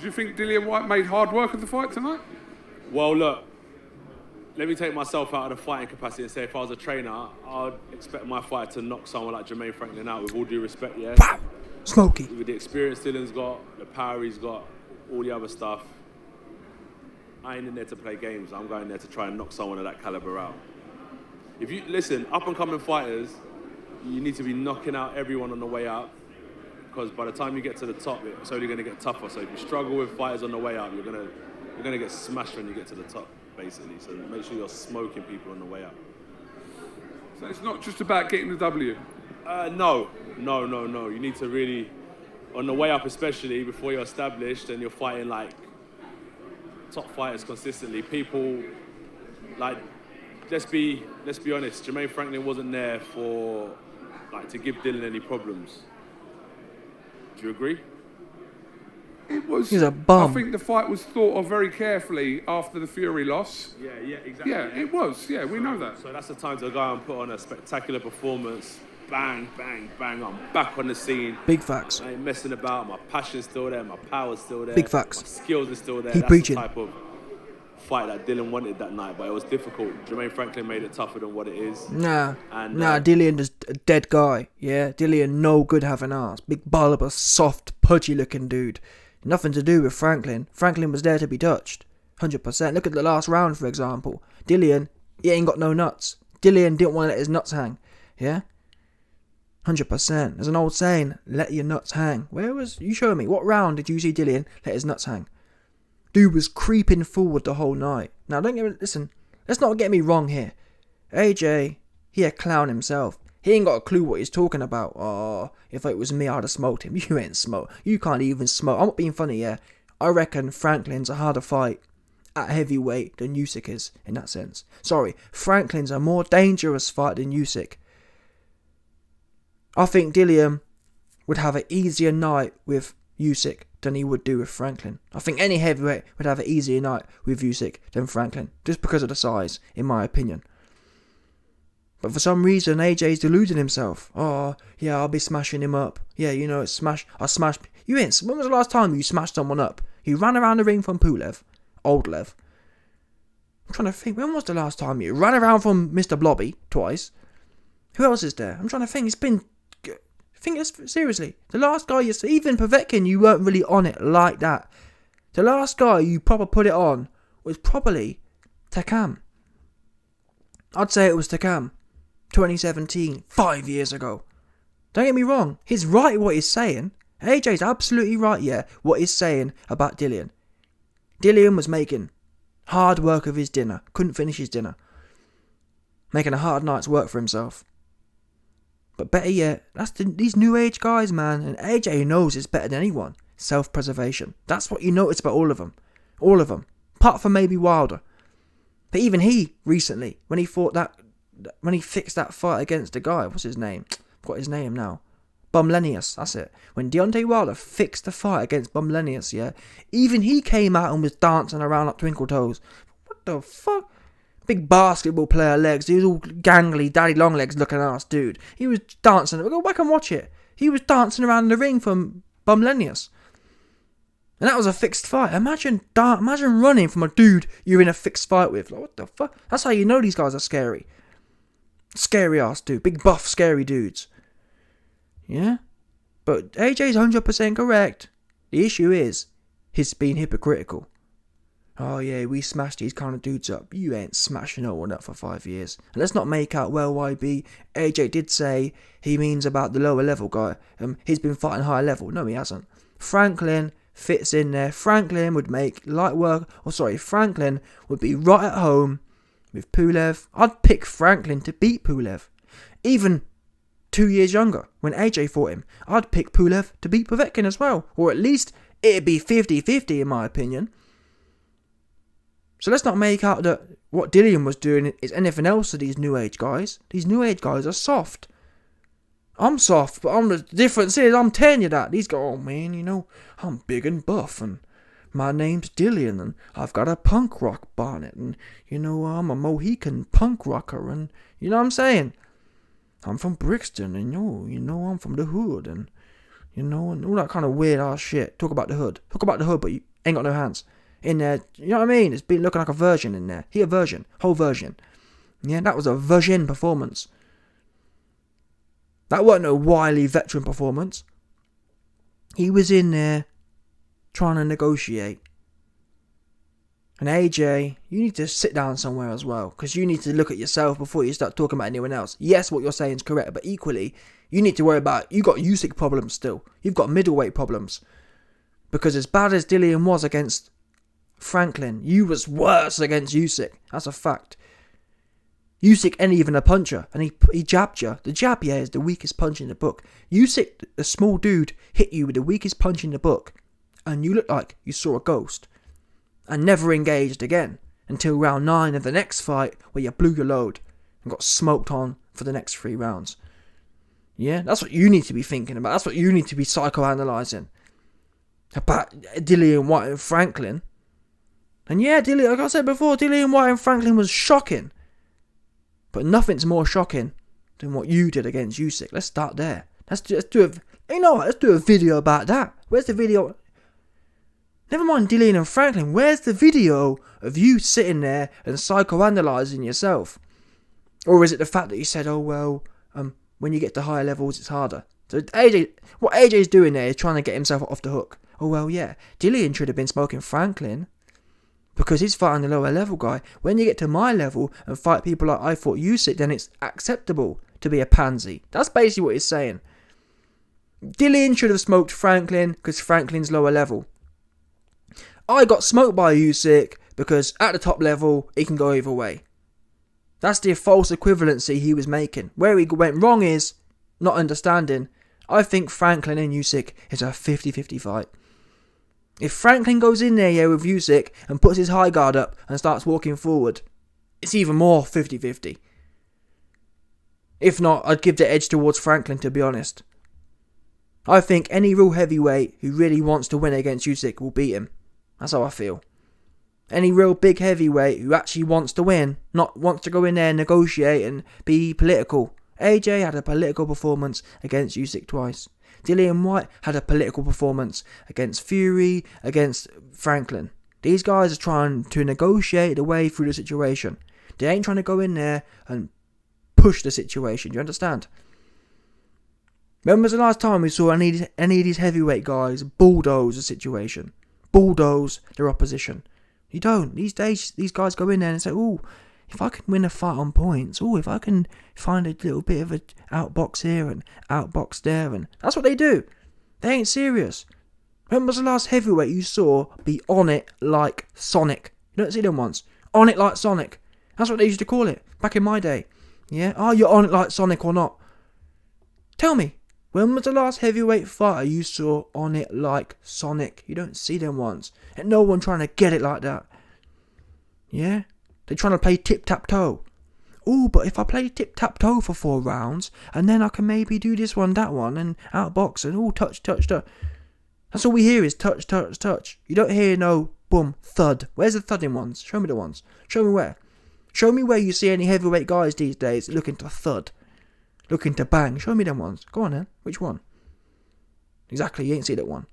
Do you think Dillian White made hard work of the fight tonight? Well, look, let me take myself out of the fighting capacity and say if I was a trainer, I'd expect my fighter to knock someone like Jermaine Franklin out, with all due respect, yeah? Pow! Smoky. With the experience Dillian's got, the power he's got, all the other stuff, I ain't in there to play games. I'm going there to try and knock someone of that caliber out. If you, listen, up-and-coming fighters, you need to be knocking out everyone on the way up, because by the time you get to the top, it's only going to get tougher. So if you struggle with fighters on the way up, you're gonna get smashed when you get to the top, basically. So make sure you're smoking people on the way up. So it's not just about getting the W? No. You need to really, on the way up especially, before you're established and you're fighting like top fighters consistently, people, like, let's be honest, Jermaine Franklin wasn't there for, like, to give Dillian any problems. Do you agree? It was. He's a bum. I think the fight was thought of very carefully after the Fury loss. Yeah, exactly. Yeah, it was. Yeah, we know that. So that's the time to go and put on a spectacular performance. Bang, bang, bang. I'm back on the scene. Big facts. I ain't messing about. My passion's still there. My power's still there. Big facts. My skills are still there. Keep That's preaching. the type of fight that Dillian wanted that night, but it was difficult. Jermaine Franklin made it tougher than what it is. Nah, Dillian is a dead guy, yeah? Dillian no good having ass. Big bulb, a soft, pudgy looking dude. Nothing to do with Franklin. Franklin was there to be touched. 100%. Look at the last round, for example. Dillian, he ain't got no nuts. Dillian didn't want to let his nuts hang, yeah? 100%. There's an old saying, let your nuts hang. Where was, you show me, what round did you see Dillian let his nuts hang? Dude was creeping forward the whole night. Now, don't get me, listen, let's not get me wrong here. AJ, he a clown himself. He ain't got a clue what he's talking about. Oh, if it was me, I'd have smoked him. You ain't smoked. You can't even smoke. I'm not being funny, yeah. I reckon Franklin's a harder fight at heavyweight than Usyk is, in that sense. Sorry, Franklin's a more dangerous fight than Usyk. I think Dillian would have an easier night with Usyk than he would do with Franklin. I think any heavyweight would have an easier night with Usyk than Franklin, just because of the size, in my opinion. But for some reason, AJ's deluding himself. Oh, yeah, I'll be smashing him up. Yeah, you know, I smashed... You ain't... When was the last time you smashed someone up? You ran around the ring from Pulev. Old Lev. I'm trying to think, when was the last time you ran around from Mr. Blobby twice? Who else is there? I'm trying to think, it's been... Seriously, the last guy you see, even Povetkin, you weren't really on it like that. The last guy you proper put it on was probably Takam. I'd say it was Takam. 2017, 5 years ago. Don't get me wrong, he's right what he's saying. AJ's absolutely right, yeah, what he's saying about Dillian. Dillian was making hard work of his dinner, couldn't finish his dinner. Making a hard night's work for himself. But better yet, that's these new age guys, man, and AJ knows it's better than anyone. Self-preservation. That's what you notice about all of them. All of them. Apart from maybe Wilder. But even he, recently, when he fixed that fight against the guy, what's his name? Forgot his name now. Bumlenius, that's it. When Deontay Wilder fixed the fight against Bumlenius, yeah, even he came out and was dancing around like twinkle toes. What the fuck? Big basketball player legs. He was all gangly, daddy long legs looking ass dude. He was dancing. Go back and watch it. He was dancing around the ring from Bumlenius. And that was a fixed fight. Imagine running from a dude you're in a fixed fight with. Like, what the fuck? That's how you know these guys are scary. Scary ass dude. Big buff scary dudes. Yeah? But AJ's 100% correct. The issue is, he's being hypocritical. Oh yeah, we smashed these kind of dudes up. You ain't smashing no one up for 5 years. And let's not make out, well, YB, AJ did say he means about the lower level guy. He's been fighting higher level. No, he hasn't. Franklin fits in there. Franklin would make light work. Franklin would be right at home with Pulev. I'd pick Franklin to beat Pulev. Even 2 years younger, when AJ fought him, I'd pick Pulev to beat Povetkin as well. Or at least it'd be 50-50 in my opinion. So let's not make out that what Dillian was doing is anything else to these new age guys. These new age guys are soft. I'm soft, but the difference is I'm telling you that. These guys, oh man, you know, I'm big and buff and my name's Dillian and I've got a punk rock bonnet and, you know, I'm a Mohican punk rocker and, you know what I'm saying? I'm from Brixton and, you know, I'm from the hood and, you know, and all that kind of weird ass shit. Talk about the hood, but Ain't got no hands. In there, you know what I mean? It's been looking like a version in there. He a version. Whole version. Yeah, that was a version performance. That wasn't a wily veteran performance. He was in there trying to negotiate. And AJ, you need to sit down somewhere as well, because you need to look at yourself before you start talking about anyone else. Yes, what you're saying is correct, but equally, you need to worry about, you got Usyk problems still. You've got middleweight problems. Because as bad as Dillian was against Franklin, you was worse against Usyk. That's a fact. Usyk ain't even a puncher, and he jabbed you. The jab, yeah, is the weakest punch in the book. Usyk, the small dude, hit you with the weakest punch in the book, and you looked like you saw a ghost. And never engaged again until round 9 of the next fight, where you blew your load and got smoked on for the next 3 rounds. Yeah, that's what you need to be thinking about. That's what you need to be psychoanalyzing about Dillian White and Franklin. And yeah, like I said before, Dillian White and Franklin was shocking. But nothing's more shocking than what you did against Usyk. Let's start there. Let's do a video about that. Where's the video? Never mind Dillian and Franklin, where's the video of you sitting there and psychoanalyzing yourself? Or is it the fact that you said, oh well, when you get to higher levels it's harder? So what AJ's doing there is trying to get himself off the hook. Oh well, yeah, Dillian should have been smoking Franklin because he's fighting the lower level guy. When you get to my level and fight people like I fought Usyk, then it's acceptable to be a pansy. That's basically what he's saying. Dillian should have smoked Franklin because Franklin's lower level. I got smoked by Usyk because at the top level, he can go either way. That's the false equivalency he was making. Where he went wrong is not understanding. I think Franklin and Usyk is a 50-50 fight. If Franklin goes in there with Usyk and puts his high guard up and starts walking forward, it's even more 50-50. If not, I'd give the edge towards Franklin, to be honest. I think any real heavyweight who really wants to win against Usyk will beat him. That's how I feel. Any real big heavyweight who actually wants to win, not wants to go in there and negotiate and be political. AJ had a political performance against Usyk twice. Dillian White had a political performance against Fury, against Franklin. These guys are trying to negotiate their way through the situation. They ain't trying to go in there and push the situation. Do you understand? When was the last time we saw any of these heavyweight guys bulldoze a situation? Bulldoze their opposition. You don't. These days, these guys go in there and say, oh, if I can win a fight on points, if I can find a little bit of an outbox here and outbox there, and that's what they do. They ain't serious. When was the last heavyweight you saw be on it like Sonic? You don't see them once. On it like Sonic. That's what they used to call it back in my day. Yeah? Are you on it like Sonic or not? Tell me. When was the last heavyweight fighter you saw on it like Sonic? You don't see them once. And no one trying to get it like that. Yeah? They're trying to play tic-tac-toe. Oh, but if I play tic-tac-toe for 4 rounds, and then I can maybe do this one, that one, and outbox, and touch, touch, touch. That's all we hear is touch, touch, touch. You don't hear no boom, thud. Where's the thudding ones? Show me the ones. Show me where. Show me where you see any heavyweight guys these days looking to thud. Looking to bang. Show me them ones. Go on then. Which one? Exactly, you ain't see that one.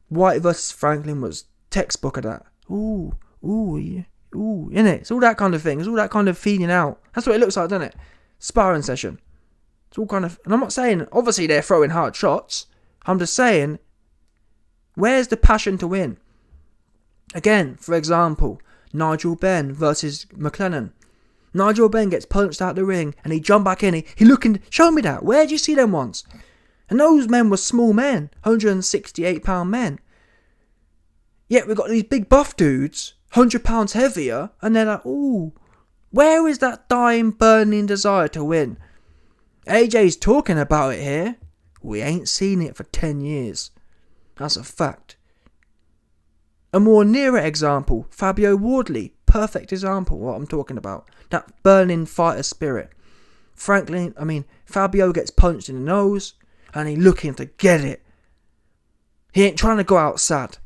White versus Franklin was textbook of that. Ooh, yeah. Ooh, innit? It's all that kind of thing. It's all that kind of feeding out. That's what it looks like, doesn't it? Sparring session. It's all kind of... And I'm not saying, obviously, they're throwing hard shots. I'm just saying, where's the passion to win? Again, for example, Nigel Benn versus McLennan. Nigel Benn gets punched out the ring and he jump back in. He looking... Show me that. Where did you see them once? And those men were small men. 168-pound men. Yet we've got these big buff dudes... 100 pounds heavier, and they're like, ooh, where is that dying, burning desire to win? AJ's talking about it here. We ain't seen it for 10 years. That's a fact. A more nearer example, Fabio Wardley. Perfect example of what I'm talking about. That burning fighter spirit. Fabio gets punched in the nose, and he's looking to get it. He ain't trying to go out sad.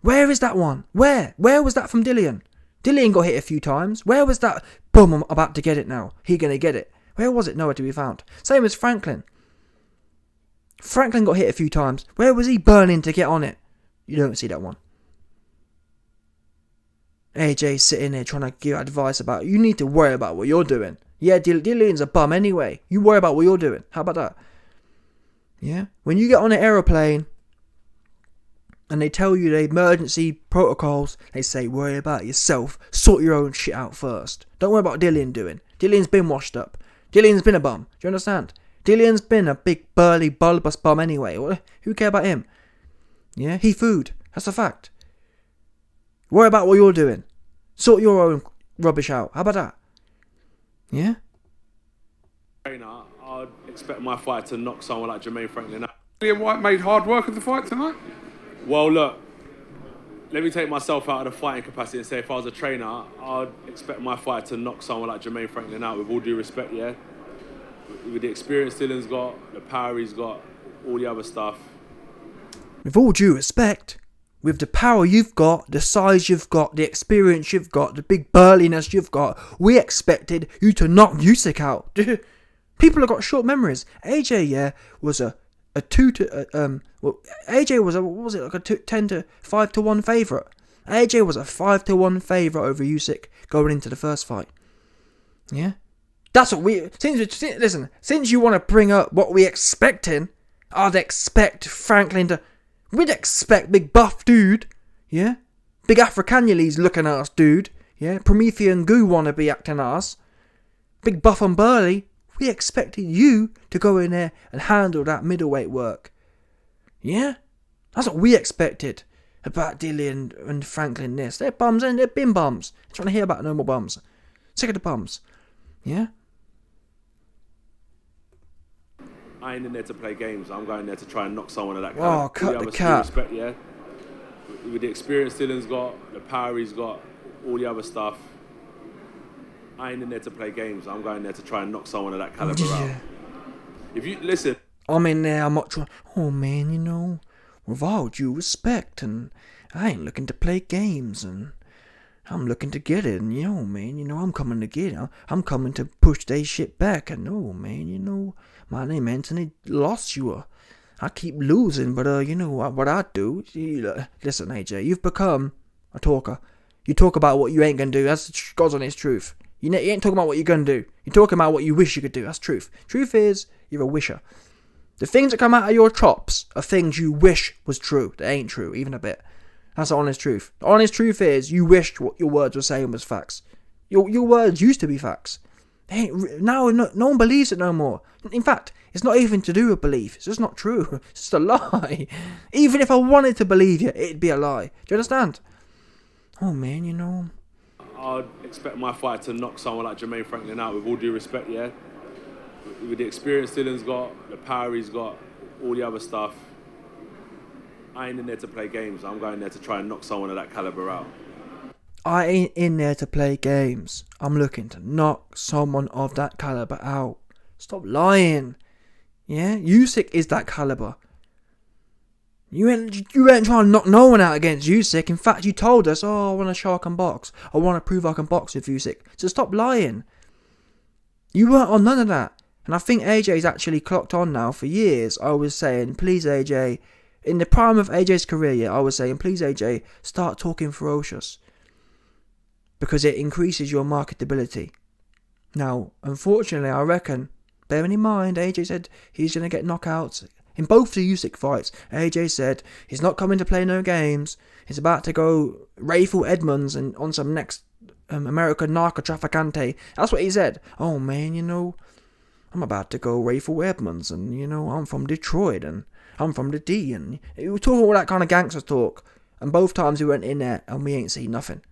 Where is that one? Where? Where was that from Dillian? Dillian got hit a few times. Where was that? Boom, I'm about to get it now. He gonna get it. Where was it? Nowhere to be found. Same as Franklin. Franklin got hit a few times. Where was he burning to get on it? You don't see that one. AJ sitting there trying to give advice about, you need to worry about what you're doing. Yeah, Dillian's a bum anyway. You worry about what you're doing. How about that? Yeah? When you get on an aeroplane and they tell you the emergency protocols, they say, worry about yourself. Sort your own shit out first. Don't worry about what Dillian doing. Dillian's been washed up. Dillian's been a bum. Do you understand? Dillian's been a big, burly, bulbous bum anyway. Who care about him? Yeah? He food. That's a fact. Worry about what you're doing. Sort your own rubbish out. How about that? Yeah? Trainer, I'd expect my fight to knock someone like Jermaine Franklin out. Dillian White made hard work of the fight tonight. Well, look, let me take myself out of the fighting capacity and say if I was a trainer, I'd expect my fight to knock someone like Jermaine Franklin out, with all due respect, yeah? With the experience Dillian's got, the power he's got, all the other stuff. With all due respect, with the power you've got, the size you've got, the experience you've got, the big burliness you've got, we expected you to knock Usyk out. People have got short memories. AJ, yeah, was a 2 to AJ was a, what was it, like a 10 to 5 to 1 favourite. AJ was a 5 to 1 favourite over Usyk going into the first fight. Yeah, that's what we. Since you want to bring up what we expecting, I'd expect Franklin to. We'd expect big buff dude, yeah, big Africanulese looking ass dude, yeah, Promethean goo wannabe acting ass, big buff and burly. We expected you to go in there and handle that middleweight work. Yeah? That's what we expected about Dillian and Franklin this. They're bums and they've been bums. I'm trying to hear about no more bums. Sick of the bums. Yeah? I ain't in there to play games. I'm going there to try and knock someone of that kind. Oh, cut the cap. Respect, yeah? With the experience Dillian's got, the power he's got, all the other stuff. I ain't in there to play games. I'm going there to try and knock someone of that caliber out. If you listen, I'm in there. I'm not trying. Oh man, you know, with all due respect, and I ain't looking to play games, and I'm looking to get it. And you know, man, you know, I'm coming to get it. I'm coming to push they shit back. And oh man, you know, my name Anthony lost you. I keep losing, but you know what I do. Listen, AJ, you've become a talker. You talk about what you ain't gonna do. That's God's honest truth. You ain't talking about what you're going to do. You're talking about what you wish you could do. That's truth. Truth is, you're a wisher. The things that come out of your chops are things you wish was true. That ain't true, even a bit. That's the honest truth. The honest truth is, you wished what your words were saying was facts. Your words used to be facts. Now no one believes it no more. In fact, it's not even to do with belief. It's just not true. It's just a lie. Even if I wanted to believe you, it'd be a lie. Do you understand? Oh man, you know... I'd expect my fight to knock someone like Jermaine Franklin out, with all due respect, yeah? With the experience Dillian's got, the power he's got, all the other stuff. I ain't in there to play games. I'm going there to try and knock someone of that caliber out. I ain't in there to play games. I'm looking to knock someone of that caliber out. Stop lying. Yeah? Usyk is that caliber. You ain't trying to knock no one out against Usyk. In fact, you told us, oh, I want to show I can box. I want to prove I can box with Usyk. So stop lying. You weren't on none of that. And I think AJ's actually clocked on now. For years, I was saying, please AJ, in the prime of AJ's career, yeah, I was saying, please AJ, start talking ferocious. Because it increases your marketability. Now, unfortunately, I reckon, bearing in mind, AJ said he's going to get knockouts. In both the Usyk fights, AJ said he's not coming to play no games. He's about to go Rayful Edmonds and on some next American narco trafficante. That's what he said. Oh man, you know, I'm about to go Rayful Edmonds, and you know, I'm from Detroit and I'm from the D, and he was talking all that kind of gangster talk. And both times we went in there and we ain't seen nothing.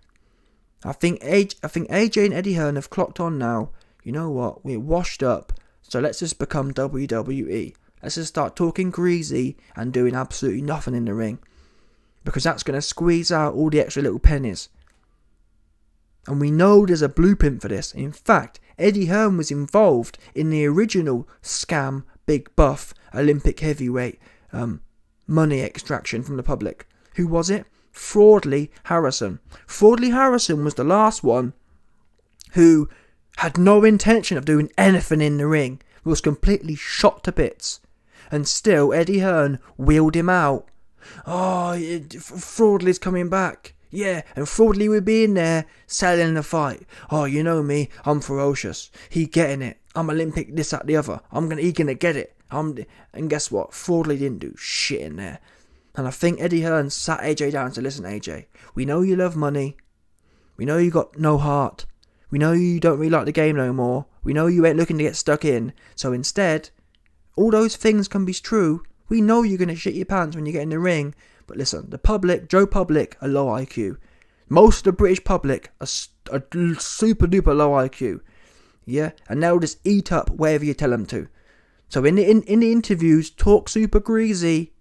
I think AJ and Eddie Hearn have clocked on now. You know what? We're washed up, so let's just become WWE. Let's just start talking greasy and doing absolutely nothing in the ring. Because that's going to squeeze out all the extra little pennies. And we know there's a blueprint for this. In fact, Eddie Hearn was involved in the original scam, big buff, Olympic heavyweight money extraction from the public. Who was it? Fraudley Harrison. Fraudley Harrison was the last one who had no intention of doing anything in the ring. Was completely shot to bits. And still, Eddie Hearn wheeled him out. Oh, Fraudley's coming back. Yeah, and Fraudley would be in there selling the fight. Oh, you know me, I'm ferocious. He getting it. I'm Olympic, this, that, the other. He gonna get it. And guess what? Fraudley didn't do shit in there. And I think Eddie Hearn sat AJ down to listen, AJ. We know you love money. We know you got no heart. We know you don't really like the game no more. We know you ain't looking to get stuck in. So instead, all those things can be true. We know you're going to shit your pants when you get in the ring. But listen, the public, Joe Public, are low IQ. Most of the British public are super duper low IQ. Yeah? And they'll just eat up wherever you tell them to. So in the interviews, talk super greasy.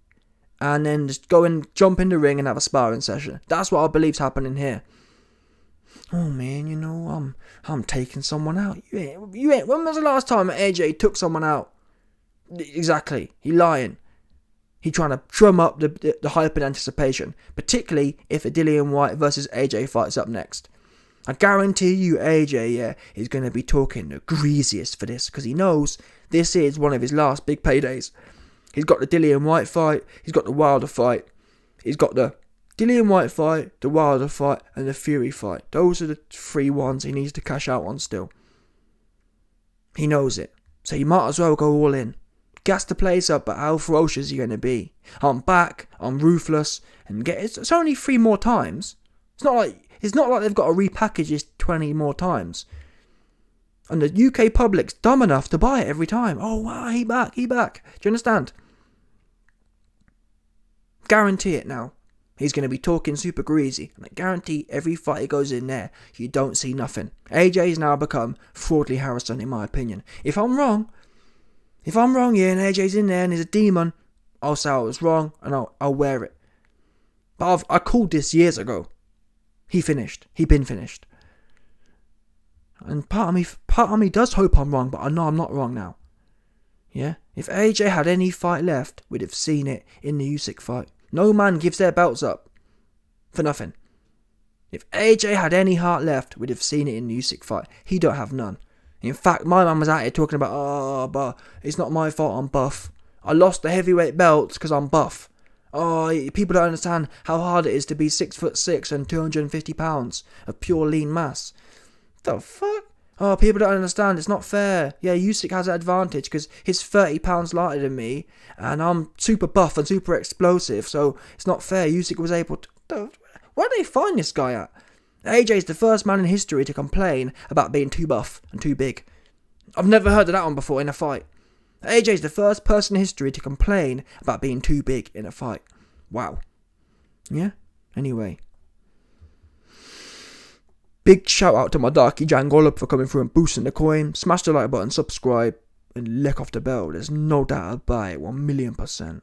And then just go and jump in the ring and have a sparring session. That's what I believe's happening here. Oh man, you know, I'm taking someone out. You ain't. When was the last time AJ took someone out? Exactly. He lying. He trying to drum up the hype and anticipation, particularly if a Dillian White versus AJ fight's up next. I guarantee you, AJ, is going to be talking the greasiest for this because he knows this is one of his last big paydays. He's got the Dillian White fight. He's got the Wilder fight. He's got the Dillian White fight, the Wilder fight, and the Fury fight. Those are the 3 ones he needs to cash out on still. He knows it. So you might as well go all in. Gas the place up, but how ferocious are you going to be? I'm back, I'm ruthless, and it's only 3 more times. It's not like they've got to repackage this 20 more times. And the UK public's dumb enough to buy it every time. Oh wow, he back. Do you understand? Guarantee it now. He's going to be talking super greasy. And I guarantee every fight he goes in there, you don't see nothing. AJ's now become Fraudley Harrison, in my opinion. If I'm wrong, and AJ's in there and he's a demon, I'll say I was wrong and I'll wear it. But I called this years ago. He been finished. And part of me does hope I'm wrong, but I know I'm not wrong now. Yeah? If AJ had any fight left, we'd have seen it in the Usyk fight. No man gives their belts up for nothing. If AJ had any heart left, we'd have seen it in the Usyk fight. He don't have none. In fact, my man was out here talking about, but it's not my fault I'm buff. I lost the heavyweight belts because I'm buff. Oh, people don't understand how hard it is to be 6'6" and 250 pounds of pure lean mass. The fuck? Oh, people don't understand. It's not fair. Yeah, Usyk has an advantage because he's 30 pounds lighter than me, and I'm super buff and super explosive. So it's not fair. Usyk was able to. Where did they find this guy at? AJ's the first man in history to complain about being too buff and too big. I've never heard of that one before in a fight. AJ's the first person in history to complain about being too big in a fight. Wow. Yeah. Anyway. Big shout out to my Darky Jangolop for coming through and boosting the coin. Smash the like button, subscribe, and lick off the bell. There's no doubt about it, 1,000,000%.